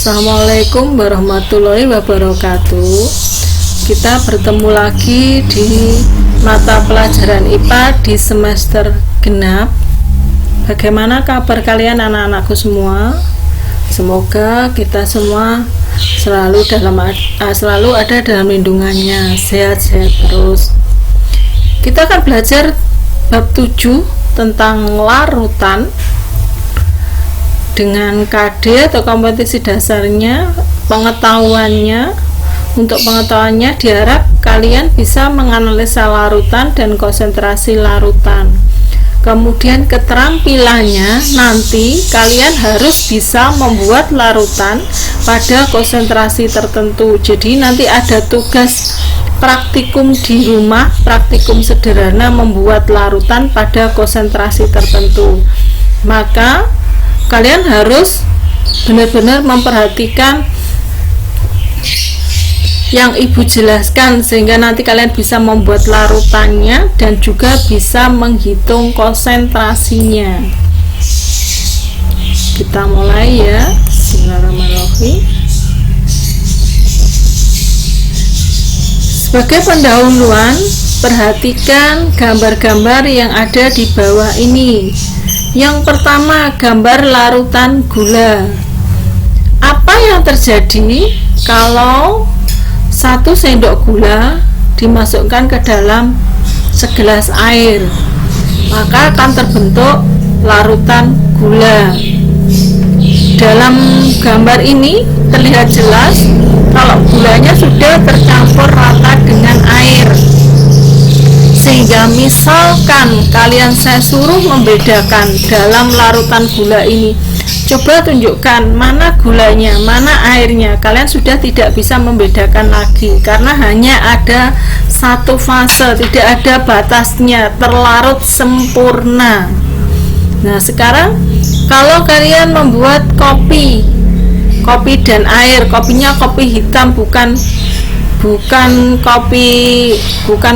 Assalamualaikum warahmatullahi wabarakatuh. Kita bertemu lagi di mata pelajaran IPA di semester genap. Bagaimana kabar kalian anak-anakku semua? Semoga kita semua selalu ada dalam lindungannya, sehat-sehat terus. Kita akan belajar bab 7 tentang larutan dengan KD atau kompetisi dasarnya. Untuk pengetahuannya diharap kalian bisa menganalisa larutan dan konsentrasi larutan. Kemudian keterampilannya nanti kalian harus bisa membuat larutan pada konsentrasi tertentu. Jadi nanti ada tugas praktikum di rumah, praktikum sederhana membuat larutan pada konsentrasi tertentu. Maka kalian harus benar-benar memperhatikan yang ibu jelaskan sehingga nanti kalian bisa membuat larutannya dan juga bisa menghitung konsentrasinya. Kita mulai ya. Bismillahirrahmanirrahim. Sebagai pendahuluan, perhatikan gambar-gambar yang ada di bawah ini. Yang pertama, gambar larutan gula. Apa yang terjadi kalau 1 sendok gula dimasukkan ke dalam segelas air? Maka akan terbentuk larutan gula. Dalam gambar ini terlihat jelas kalau gulanya sudah tercampur rata dengan air. Sehingga misalkan saya suruh membedakan dalam larutan gula ini, coba tunjukkan mana gulanya, mana airnya, kalian sudah tidak bisa membedakan lagi karena hanya ada satu fase, tidak ada batasnya, terlarut sempurna. Nah sekarang kalau kalian membuat kopi dan air, kopinya kopi hitam, bukan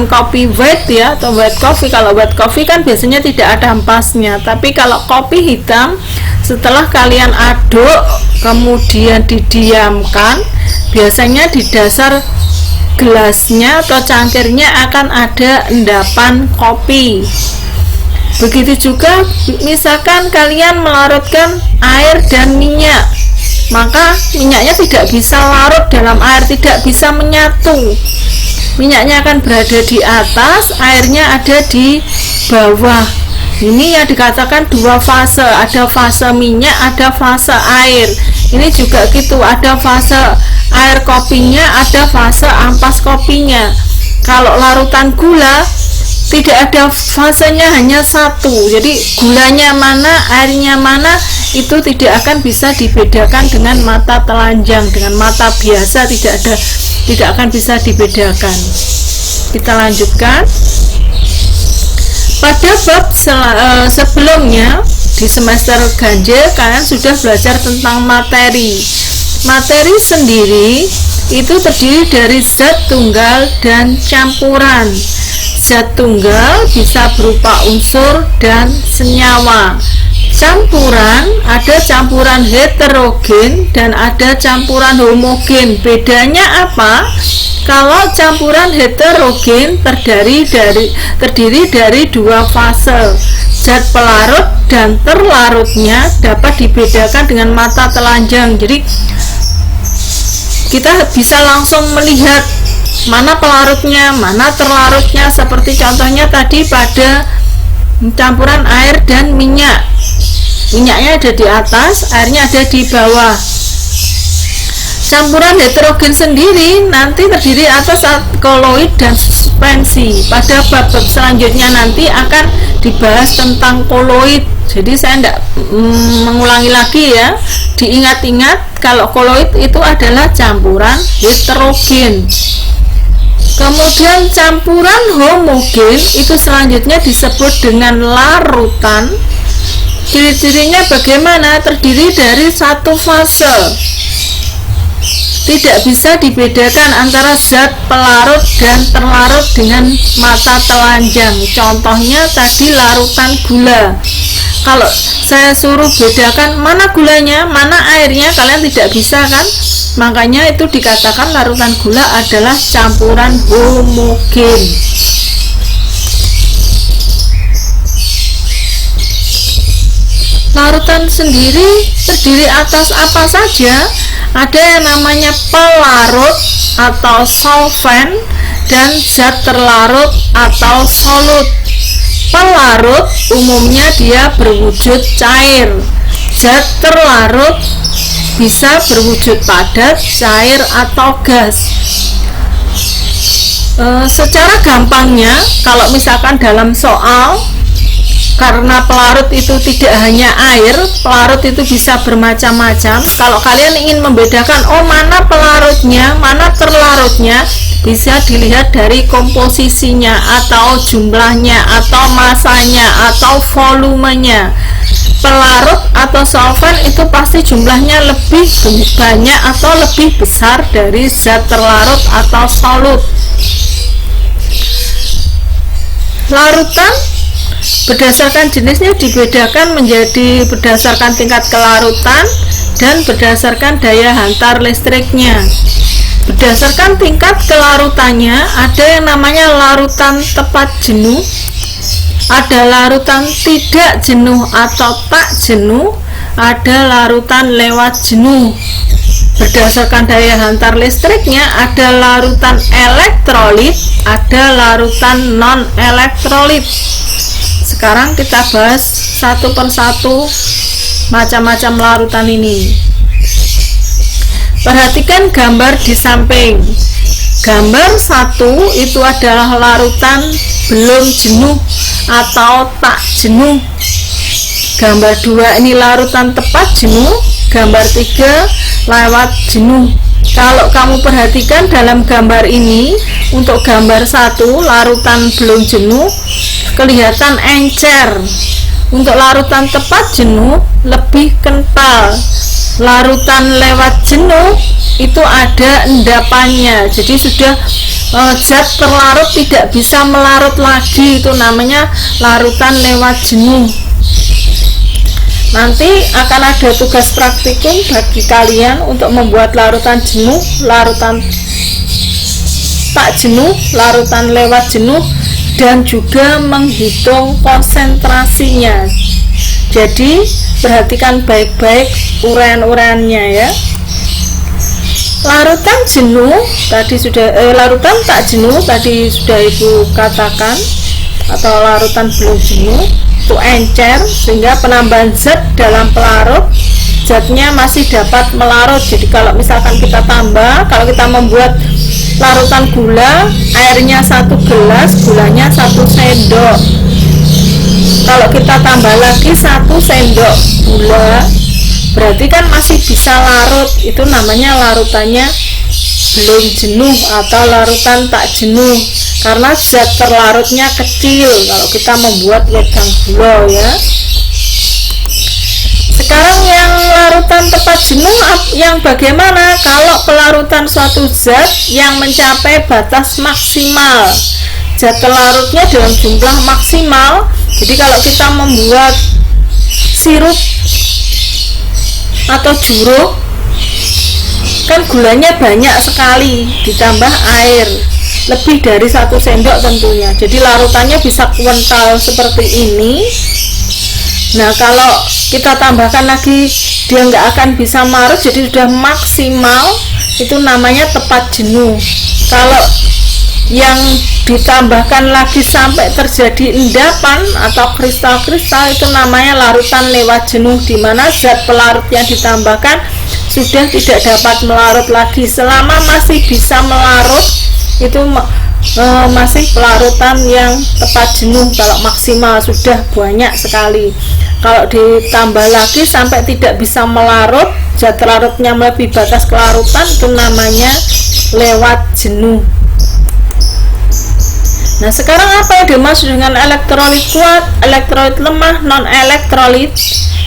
kopi white ya, atau white coffee. Kalau white coffee kan biasanya tidak ada ampasnya, tapi kalau kopi hitam setelah kalian aduk kemudian didiamkan, biasanya di dasar gelasnya atau cangkirnya akan ada endapan kopi. Begitu juga misalkan kalian melarutkan air dan minyak, maka minyaknya tidak bisa larut dalam air, tidak bisa menyatu. Minyaknya akan berada di atas, airnya ada di bawah. Ini yang dikatakan dua fase, ada fase minyak, ada fase air. Ini juga gitu, ada fase air kopinya, ada fase ampas kopinya. Kalau larutan gula tidak ada fasenya, hanya satu. Jadi gulanya mana, airnya mana, itu tidak akan bisa dibedakan dengan mata telanjang. Dengan mata biasa tidak akan bisa dibedakan. Kita lanjutkan. Pada bab sebelumnya di semester ganjil kalian sudah belajar tentang materi. Materi sendiri itu terdiri dari zat tunggal dan campuran. Zat tunggal bisa berupa unsur dan senyawa. Campuran, ada campuran heterogen dan ada campuran homogen. Bedanya apa? Kalau campuran heterogen terdiri dari dua fase, zat pelarut dan terlarutnya dapat dibedakan dengan mata telanjang. Jadi kita bisa langsung melihat mana pelarutnya, mana terlarutnya, seperti contohnya tadi pada campuran air dan minyak. Minyaknya ada di atas, airnya ada di bawah. Campuran heterogen sendiri nanti terdiri atas koloid dan suspensi. Pada bab-bab selanjutnya nanti akan dibahas tentang koloid. Jadi saya tidak mengulangi lagi ya. Diingat-ingat kalau koloid itu adalah campuran heterogen. Kemudian campuran homogen itu selanjutnya disebut dengan larutan. Ciri-cirinya bagaimana? Terdiri dari satu fase. Tidak bisa dibedakan antara zat pelarut dan terlarut dengan mata telanjang. Contohnya tadi larutan gula. Kalau saya suruh bedakan mana gulanya, mana airnya, kalian tidak bisa kan? Makanya itu dikatakan larutan gula adalah campuran homogen. Larutan sendiri terdiri atas apa saja? Ada yang namanya pelarut atau solvent dan zat terlarut atau solut. Pelarut umumnya dia berwujud cair. Zat terlarut bisa berwujud padat, cair, atau gas. Secara gampangnya, kalau misalkan dalam soal, karena pelarut itu tidak hanya air, pelarut itu bisa bermacam-macam. Kalau kalian ingin membedakan, oh mana pelarutnya, mana terlarutnya, bisa dilihat dari komposisinya, atau jumlahnya, atau masanya, atau volumenya. Pelarut atau solvent itu pasti jumlahnya lebih banyak atau lebih besar dari zat terlarut atau solut. Larutan berdasarkan jenisnya dibedakan menjadi berdasarkan tingkat kelarutan dan berdasarkan daya hantar listriknya. Berdasarkan tingkat kelarutannya, ada yang namanya larutan tepat jenuh, ada larutan tidak jenuh atau tak jenuh, ada larutan lewat jenuh. Berdasarkan daya hantar listriknya, ada larutan elektrolit, ada larutan non elektrolit. Sekarang kita bahas satu persatu macam-macam larutan ini. Perhatikan gambar di samping. Gambar 1 itu adalah larutan belum jenuh atau tak jenuh. Gambar 2 ini larutan tepat jenuh. Gambar 3 lewat jenuh. Kalau kamu perhatikan dalam gambar ini, untuk gambar 1 larutan belum jenuh kelihatan encer. Untuk larutan tepat jenuh lebih kental. Larutan lewat jenuh itu ada endapannya, jadi sudah zat terlarut tidak bisa melarut lagi, itu namanya larutan lewat jenuh. Nanti akan ada tugas praktikum bagi kalian untuk membuat larutan jenuh, larutan tak jenuh, larutan lewat jenuh, dan juga menghitung konsentrasinya. Jadi perhatikan baik-baik uraian-uraiannya ya. Larutan jenuh tadi sudah larutan tak jenuh tadi sudah Ibu katakan, atau larutan belum jenuh itu encer, sehingga penambahan zat dalam pelarut, zatnya masih dapat melarut. Jadi kalau misalkan kita tambah, kalau kita membuat larutan gula, airnya 1 gelas, gulanya 1 sendok. Kalau kita tambah lagi 1 sendok gula, berarti kan masih bisa larut. Itu namanya larutannya belum jenuh atau larutan tak jenuh, karena zat terlarutnya kecil kalau kita membuat wedang gula ya. Sekarang yang larutan tepat jenuh yang bagaimana? Kalau pelarutan suatu zat yang mencapai batas maksimal, zat terlarutnya dalam jumlah maksimal. Jadi kalau kita membuat sirup atau jeruk, kan gulanya banyak sekali, ditambah air lebih dari 1 sendok tentunya, jadi larutannya bisa kental seperti ini. Nah kalau kita tambahkan lagi, dia nggak akan bisa marut, jadi sudah maksimal, itu namanya tepat jenuh. Kalau yang ditambahkan lagi sampai terjadi endapan atau kristal-kristal, itu namanya larutan lewat jenuh, di mana zat pelarut yang ditambahkan sudah tidak dapat melarut lagi. Selama masih bisa melarut, itu masih pelarutan yang tepat jenuh. Kalau maksimal sudah banyak sekali. Kalau ditambah lagi sampai tidak bisa melarut, zat larutnya melebihi batas kelarutan, itu namanya lewat jenuh. Nah sekarang apa yang dimaksud dengan elektrolit kuat, elektrolit lemah, non elektrolit?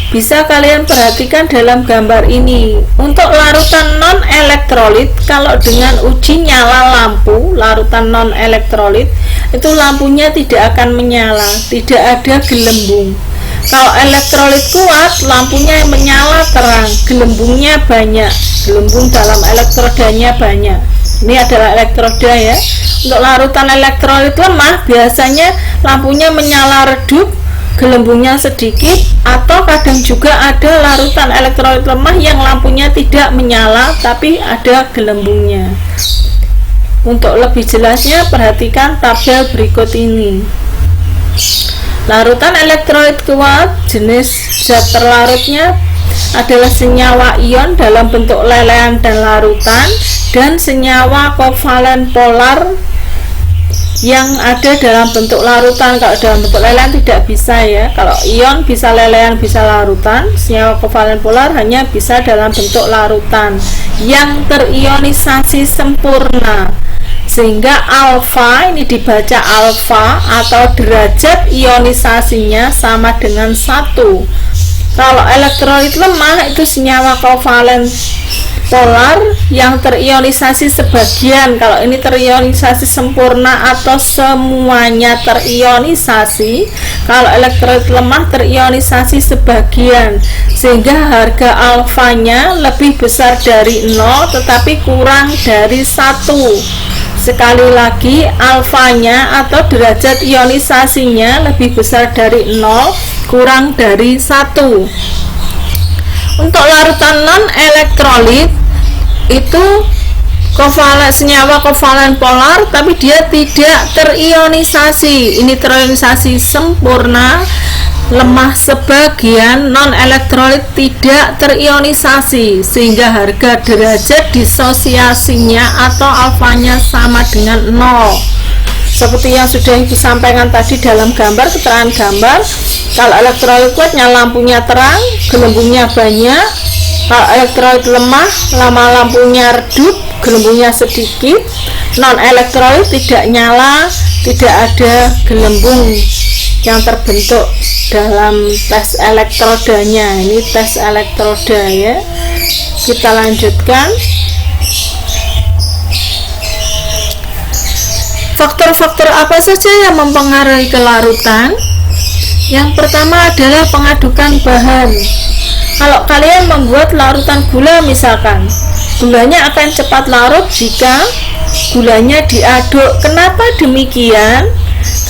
Bisa kalian perhatikan dalam gambar ini. Untuk larutan non elektrolit, kalau dengan uji nyala lampu larutan non elektrolit, itu lampunya tidak akan menyala, tidak ada gelembung. Kalau elektrolit kuat, lampunya menyala terang, gelembungnya banyak, gelembung dalam elektrodanya banyak. Ini adalah elektroda ya. Untuk larutan elektrolit lemah, biasanya lampunya menyala redup, gelembungnya sedikit, atau kadang juga ada larutan elektrolit lemah yang lampunya tidak menyala tapi ada gelembungnya. Untuk lebih jelasnya, perhatikan tabel berikut ini. Larutan elektrolit kuat, jenis zat terlarutnya adalah senyawa ion dalam bentuk lelehan dan larutan, dan senyawa kovalen polar yang ada dalam bentuk larutan. Kalau dalam bentuk lelehan tidak bisa ya. Kalau ion bisa lelehan, bisa larutan. Senyawa kovalen polar hanya bisa dalam bentuk larutan yang terionisasi sempurna, sehingga alfa ini dibaca alfa atau derajat ionisasinya sama dengan 1. Kalau elektrolit lemah itu senyawa kovalen polar yang terionisasi sebagian. Kalau ini terionisasi sempurna atau semuanya terionisasi. Kalau elektrolit lemah terionisasi sebagian, sehingga harga alfanya lebih besar dari 0 tetapi kurang dari 1. Sekali lagi, alfanya atau derajat ionisasinya lebih besar dari 0 kurang dari 1. Untuk larutan non elektrolit itu senyawa kovalen polar tapi dia tidak terionisasi. Ini terionisasi sempurna, lemah sebagian, non elektrolit tidak terionisasi, sehingga harga derajat disosiasinya atau alfanya sama dengan 0. Seperti yang sudah Ibu sampaikan tadi dalam gambar, keterangan gambar. Kalau elektrolit kuatnya lampunya terang, gelembungnya banyak. Kalau elektrolit lemah, lampunya redup, gelembungnya sedikit. Non elektrolit tidak nyala, tidak ada gelembung yang terbentuk dalam tes elektrodanya. Ini tes elektroda ya. Kita lanjutkan. Faktor-faktor apa saja yang mempengaruhi kelarutan? Yang pertama adalah pengadukan bahan. Kalau kalian membuat larutan gula misalkan, gulanya akan cepat larut jika gulanya diaduk. Kenapa demikian?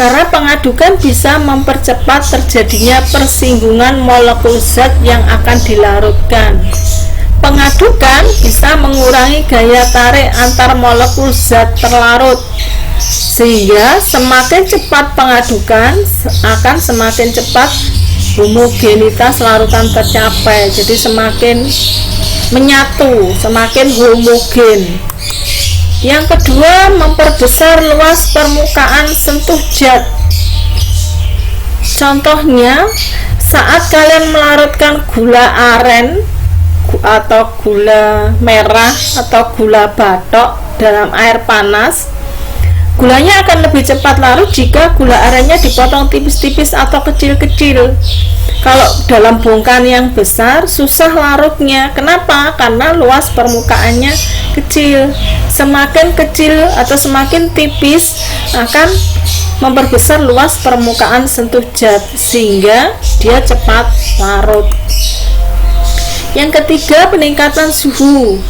Karena pengadukan bisa mempercepat terjadinya persinggungan molekul zat yang akan dilarutkan. Pengadukan bisa mengurangi gaya tarik antar molekul zat terlarut, sehingga semakin cepat pengadukan akan semakin cepat homogenitas larutan tercapai. Jadi semakin menyatu, semakin homogen. Yang kedua, memperbesar luas permukaan sentuh zat. Contohnya, saat kalian melarutkan gula aren atau gula merah atau gula batok dalam air panas, gulanya akan lebih cepat larut jika gula arennya dipotong tipis-tipis atau kecil-kecil. Kalau dalam bongkahan yang besar, susah larutnya. Kenapa? Karena luas permukaannya kecil. Semakin kecil atau semakin tipis akan memperbesar luas permukaan sentuh zat, sehingga dia cepat larut. Yang ketiga, peningkatan suhu.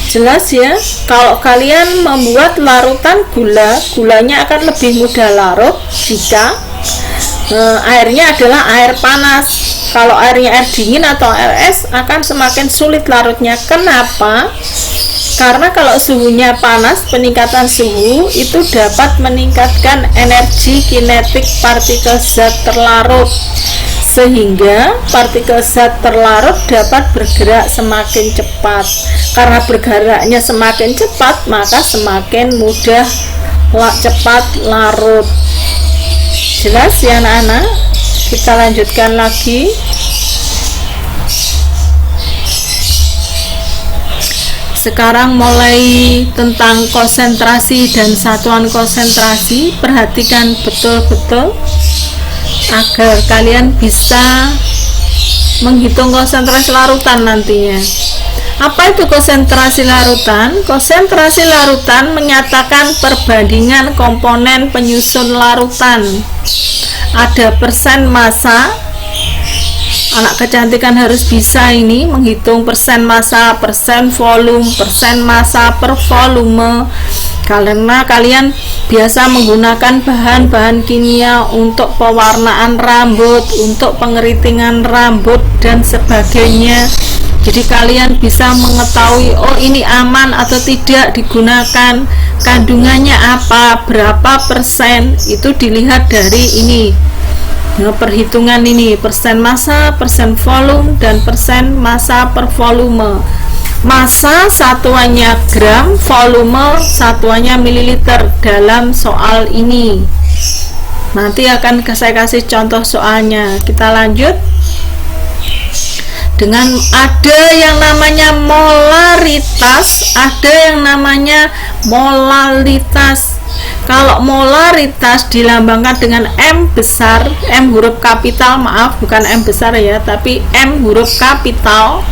Jelas ya, kalau kalian membuat larutan gulanya akan lebih mudah larut jika airnya adalah air panas. Kalau airnya air dingin atau air es akan semakin sulit larutnya. Kenapa? Karena kalau suhunya panas, peningkatan suhu itu dapat meningkatkan energi kinetik partikel zat terlarut, sehingga partikel zat terlarut dapat bergerak semakin cepat. Karena bergeraknya semakin cepat, maka semakin mudah cepat larut. Jelas ya anak-anak? Kita lanjutkan lagi. Sekarang mulai tentang konsentrasi dan satuan konsentrasi. Perhatikan betul-betul agar kalian bisa menghitung konsentrasi larutan nantinya. Apa itu konsentrasi larutan? Konsentrasi larutan menyatakan perbandingan komponen penyusun larutan. Ada persen massa Anak kecantikan harus bisa ini menghitung persen massa, persen volume, persen massa per volume, karena kalian biasa menggunakan bahan-bahan kimia untuk pewarnaan rambut, untuk pengeritingan rambut dan sebagainya. Jadi kalian bisa mengetahui, oh ini aman atau tidak digunakan, kandungannya apa, berapa persen, itu dilihat dari ini. Nah, perhitungan ini persen massa, persen volume, dan persen massa per volume. Massa satuannya gram, volume satuannya mililiter dalam soal ini. Nanti akan saya kasih contoh soalnya. Kita lanjut dengan ada yang namanya molaritas, ada yang namanya molalitas. Kalau molaritas dilambangkan dengan M besar, M huruf kapital, maaf bukan M besar ya, tapi M huruf kapital.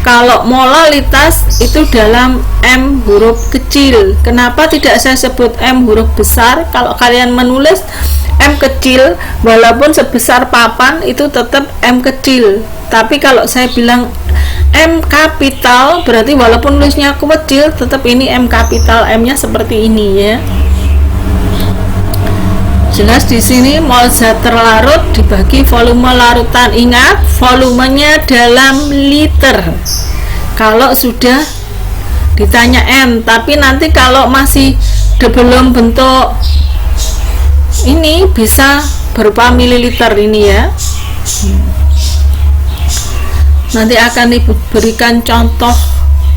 Kalau molalitas itu dalam M huruf kecil. Kenapa tidak saya sebut M huruf besar? Kalau kalian menulis M kecil, walaupun sebesar papan itu tetap M kecil. Tapi kalau saya bilang M kapital, berarti walaupun nulisnya kecil, tetap ini M kapital, M-nya seperti ini ya. Jelas di sini mol zat terlarut dibagi volume larutan. Ingat, volumenya dalam liter. Kalau sudah ditanya M, tapi nanti kalau masih belum bentuk ini bisa berupa mililiter ini ya. Nanti akan Ibu berikan contoh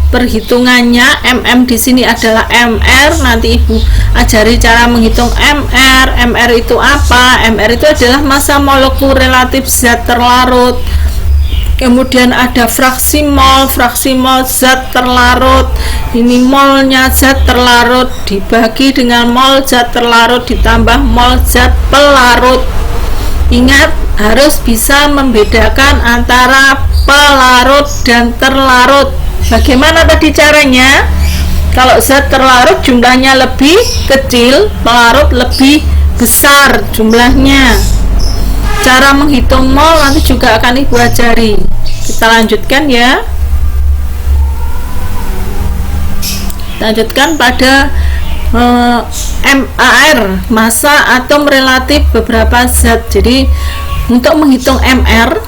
perhitungannya. MM di sini adalah MR. Nanti Ibu ajari cara menghitung MR. MR itu apa? MR itu adalah massa molekul relatif zat terlarut. Kemudian ada fraksi mol zat terlarut. Ini molnya zat terlarut dibagi dengan mol zat terlarut ditambah mol zat pelarut. Ingat, harus bisa membedakan antara pelarut dan terlarut. Bagaimana tadi caranya? Kalau zat terlarut jumlahnya lebih kecil, pelarut lebih besar jumlahnya. Cara menghitung mol nanti juga akan Ibu ajari. Kita lanjutkan ya. Lanjutkan pada MAR, massa atom relatif beberapa zat. Jadi untuk menghitung MR,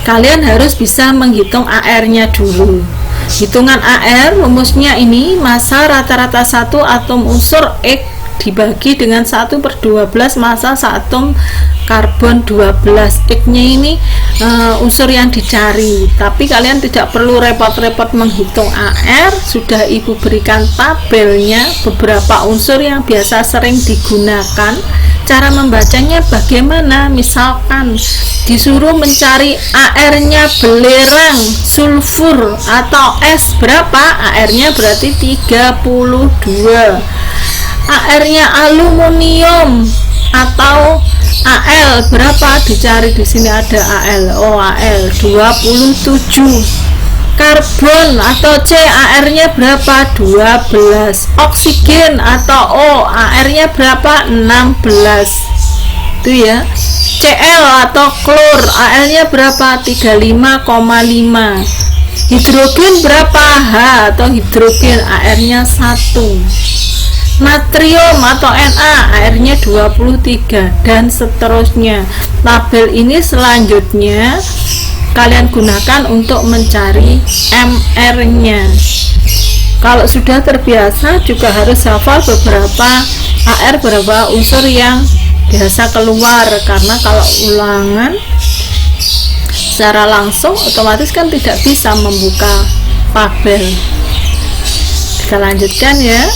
kalian harus bisa menghitung AR-nya dulu. Hitungan AR rumusnya ini, massa rata-rata satu atom unsur X dibagi dengan 1/12 massa atom karbon 12. X-nya ini unsur yang dicari, tapi kalian tidak perlu repot-repot menghitung AR. Sudah Ibu berikan tabelnya, beberapa unsur yang biasa sering digunakan. Cara membacanya bagaimana? Misalkan disuruh mencari AR-nya belerang, sulfur atau es, berapa? AR-nya berarti 32. AR-nya aluminium atau Al berapa? Dicari di sini ada Al. Oh, Al 27. Karbon atau C, AR-nya berapa? 12. Oksigen atau O, AR-nya berapa? 16. Itu ya. Cl atau klor, AL-nya berapa? 35,5. Hidrogen berapa? H atau hidrogen, AR-nya 1. Natrium atau Na, airnya 23, dan seterusnya. Tabel ini selanjutnya kalian gunakan untuk mencari MR-nya. Kalau sudah terbiasa juga harus hafal beberapa AR, beberapa unsur yang biasa keluar, karena kalau ulangan secara langsung otomatis kan tidak bisa membuka tabel. Kita lanjutkan ya.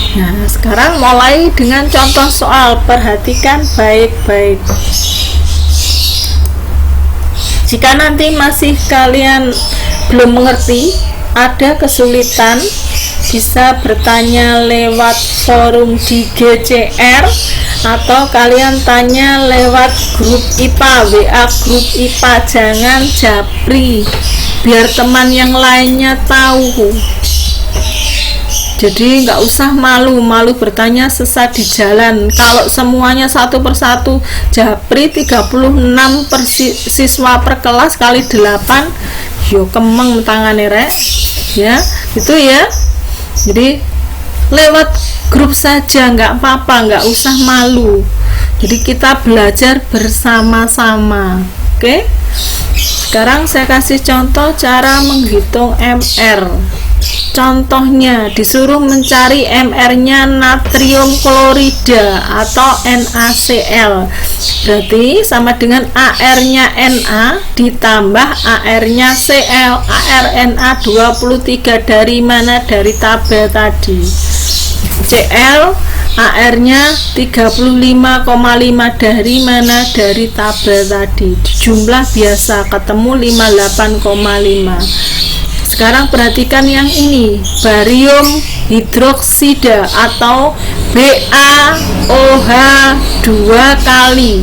Nah, sekarang mulai dengan contoh soal. Perhatikan baik-baik. Jika nanti masih kalian belum mengerti, ada kesulitan, bisa bertanya lewat forum di GCR, atau kalian tanya lewat grup IPA, WA grup IPA. Jangan japri, biar teman yang lainnya tahu. Jadi nggak usah malu bertanya sesat di jalan. Kalau semuanya satu persatu japri 36 siswa per kelas kali 8, yo kemeng tangane rek. Ya, itu ya. Jadi lewat grup saja nggak apa-apa, nggak usah malu. Jadi kita belajar bersama-sama. Oke? Sekarang saya kasih contoh cara menghitung MR. Contohnya disuruh mencari MR-nya natrium klorida atau NaCl. Berarti sama dengan AR-nya Na ditambah AR-nya Cl. ArNa 23 dari mana? Dari tabel tadi. Cl AR-nya 35,5 dari mana? Dari tabel tadi. Jumlah biasa ketemu 58,5. Sekarang perhatikan yang ini, barium hidroksida atau BaOH 2 kali.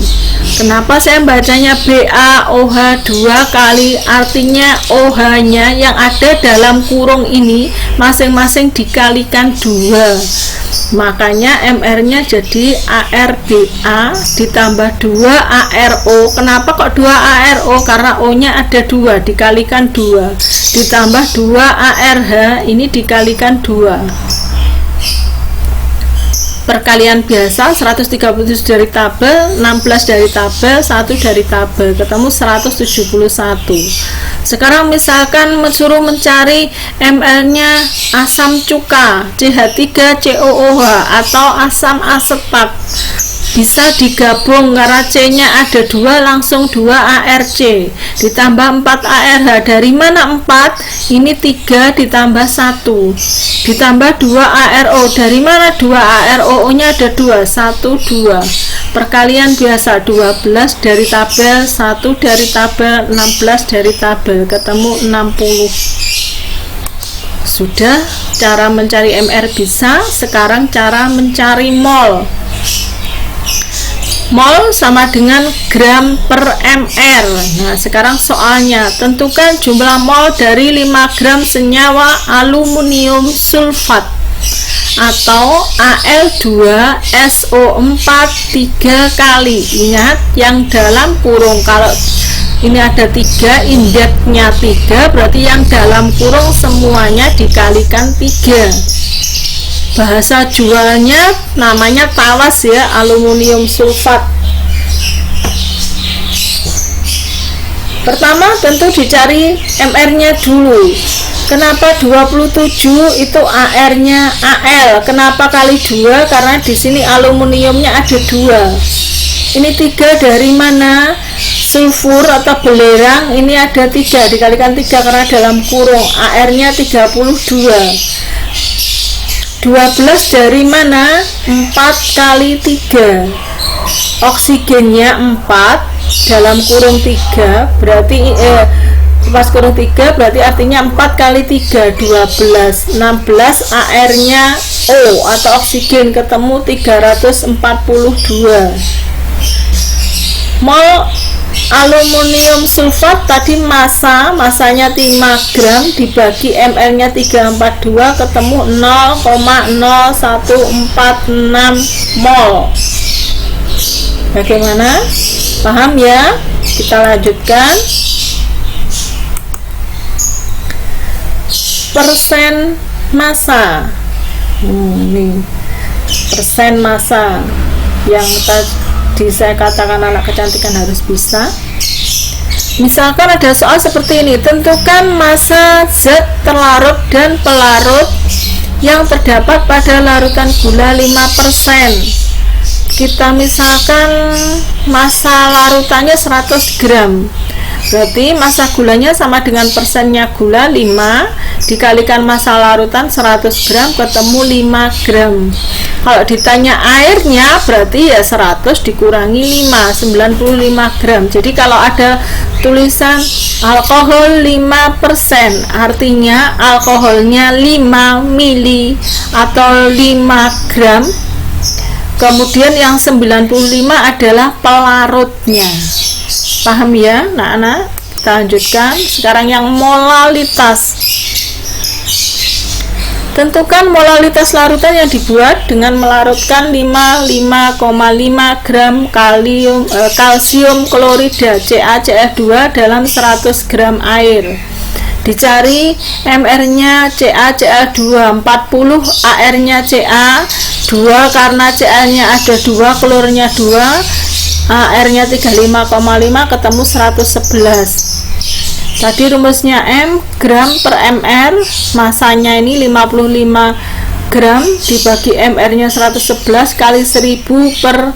Kenapa saya bacanya BaOH 2 kali? Artinya OH-nya yang ada dalam kurung ini masing-masing dikalikan 2. Makanya MR-nya jadi ArBa ditambah 2 ArO. Kenapa kok 2 ArO? Karena O-nya ada 2 dikalikan 2 ditambah 2 ArH, ini dikalikan 2. Perkalian biasa 137 dari tabel, 16 dari tabel, 1 dari tabel, ketemu 171. Sekarang misalkan suruh mencari MR-nya asam cuka CH3COOH atau asam asetat. Bisa digabung karena C-nya ada 2, langsung 2 ARC ditambah 4 ARH. Dari mana 4? Ini 3 ditambah 1 ditambah 2 ARO. Dari mana 2 ARO? nya ada 2, 1, 2. Perkalian biasa 12 dari tabel, 1 dari tabel, 16 dari tabel, ketemu 60. Sudah cara mencari MR bisa. Sekarang cara mencari mol. Mol sama dengan gram per mr. Nah, sekarang soalnya tentukan jumlah mol dari 5 gram senyawa aluminium sulfat atau Al2SO4 3 kali. Ingat yang dalam kurung, kalau ini ada 3, indeksnya 3, berarti yang dalam kurung semuanya dikalikan 3. Bahasa jualnya namanya tawas ya, aluminium sulfat. Pertama tentu dicari MR-nya dulu. Kenapa 27? Itu AR-nya Al. Kenapa kali 2? Karena di sini aluminiumnya ada 2. Ini 3 dari mana? Sulfur atau belerang ini ada 3 dikalikan 3 karena dalam kurung. AR-nya 32. 12 dari mana? 4 kali 3. Oksigennya 4 dalam kurung 3, berarti pas kurung 3 berarti artinya 4 kali 3 12. 16 AR-nya O atau oksigen, ketemu 342. Mol aluminium sulfat tadi masanya 5 gram dibagi ml-nya 342, ketemu 0,0146 mol. Bagaimana? Paham ya? Kita lanjutkan. Persen massa. Ini persen massa yang tadi saya katakan anak kecantikan harus bisa. Misalkan ada soal seperti ini, tentukan massa zat terlarut dan pelarut yang terdapat pada larutan gula 5%. Kita misalkan massa larutannya 100 gram, berarti massa gulanya sama dengan persennya gula 5 dikalikan massa larutan 100 gram, ketemu 5 gram. Kalau ditanya airnya berarti ya 100 dikurangi 5, 95 gram. Jadi kalau ada tulisan alkohol 5%, artinya alkoholnya 5 mili atau 5 gram. Kemudian yang 95 adalah pelarutnya. Paham ya, anak-anak? Kita lanjutkan. Sekarang yang molalitas. Tentukan molaritas larutan yang dibuat dengan melarutkan 5,5 gram kalsium klorida CaCl2 dalam 100 gram air. Dicari mR-nya CaCl2 40, AR-nya Ca2 karena Ca-nya ada 2, klornya 2, AR-nya 35,5 ketemu 111. Tadi rumusnya M gram per mR, masanya ini 55 gram dibagi mR-nya 111 kali 1000 per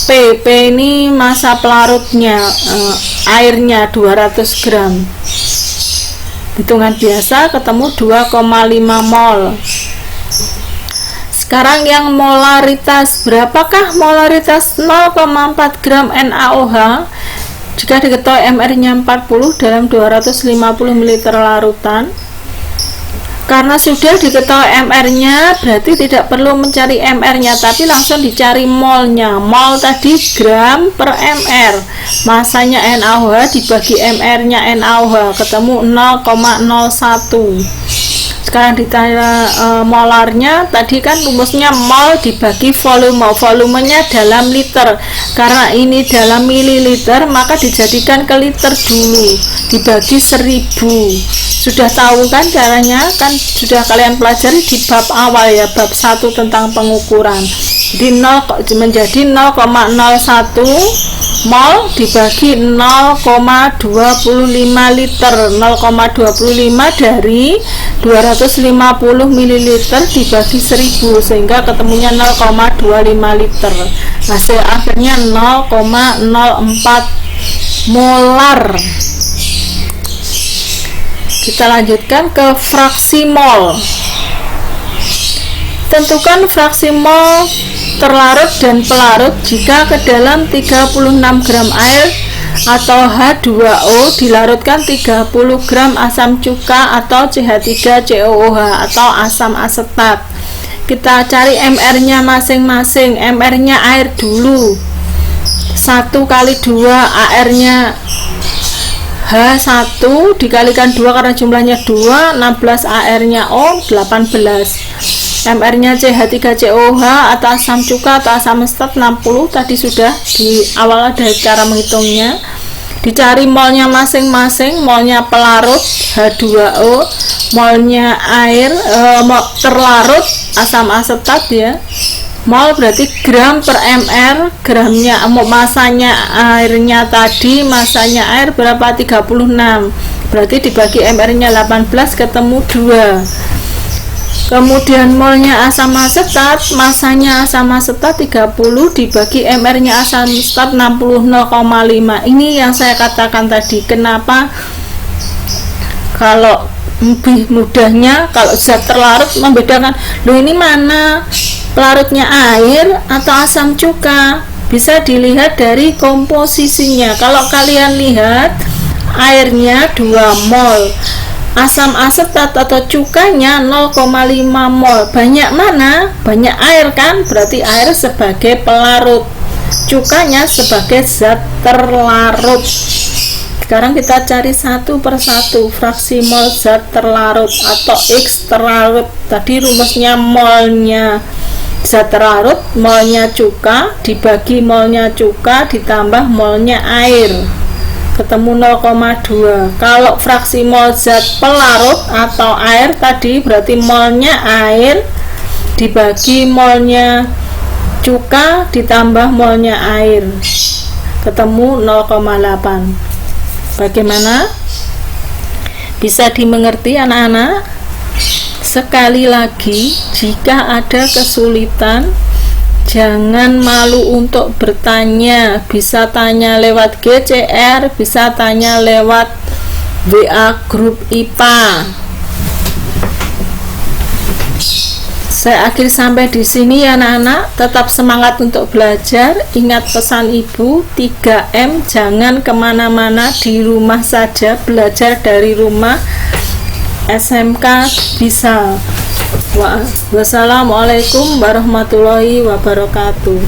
P. P ini massa pelarutnya, airnya 200 gram. Hitungan biasa ketemu 2,5 mol. Sekarang yang molaritas, berapakah molaritas 0,4 gram NaOH jika diketahui mR-nya 40 dalam 250 ml larutan? Karena sudah diketahui mR-nya, berarti tidak perlu mencari mR-nya, tapi langsung dicari molnya. Mol tadi gram per mR, masanya NaOH dibagi mR-nya NaOH ketemu 0,01. Sekarang ditanya molarnya, tadi kan rumusnya mol dibagi volume, volumenya dalam liter. Karena ini dalam mililiter, maka dijadikan ke liter dulu, dibagi 1000. Sudah tahu kan caranya, kan sudah kalian pelajari di bab awal ya, bab 1 tentang pengukuran. Jadi 0 menjadi 0,01 mol dibagi 0,25 liter. 0,25 dari 250 ml dibagi 1000 sehingga ketemunya 0,25 liter. Hasil akhirnya 0,04 molar. Kita lanjutkan ke fraksi mol. Tentukan fraksi mol terlarut dan pelarut jika ke dalam 36 gram air atau H2O dilarutkan 30 gram asam cuka atau CH3COOH atau asam asetat. Kita cari mR-nya masing-masing. mR-nya air dulu 1 kali 2, AR-nya H1 dikalikan 2 karena jumlahnya 2, 16, AR-nya O 18. mR-nya CH3COOH atau asam cuka atau asam asetat 60. Tadi sudah di awal ada cara menghitungnya. Dicari molnya masing-masing. Molnya pelarut H2O, molnya air terlarut asam asetat ya. Mol berarti gram per mR, gramnya masanya airnya tadi, masanya air berapa? 36. Berarti dibagi mR-nya 18 ketemu 2. Kemudian molnya asam asetat, masanya asam asetat 30 dibagi mR-nya asam asetat 60, 0,5. Ini yang saya katakan tadi. Kenapa kalau lebih mudahnya kalau zat terlarut membedakan, loh ini mana pelarutnya air atau asam cuka? Bisa dilihat dari komposisinya. Kalau kalian lihat airnya 2 mol, asam asetat atau cukanya 0,5 mol. Banyak mana? Banyak air kan? Berarti air sebagai pelarut, cukanya sebagai zat terlarut. Sekarang kita cari satu persatu fraksi mol zat terlarut atau X terlarut. Tadi rumusnya molnya zat terlarut, molnya cuka dibagi molnya cuka ditambah molnya air ketemu 0,2. Kalau fraksi mol zat pelarut atau air tadi berarti molnya air dibagi molnya cuka ditambah molnya air ketemu 0,8. Bagaimana? Bisa dimengerti anak-anak? Sekali lagi, jika ada kesulitan jangan malu untuk bertanya. Bisa tanya lewat GCR, bisa tanya lewat WA grup IPA. Saya akhiri sampai di sini ya anak-anak. Tetap semangat untuk belajar. Ingat pesan ibu 3M, jangan kemana-mana, di rumah saja, belajar dari rumah. SMK bisa. Wassalamualaikum warahmatullahi wabarakatuh.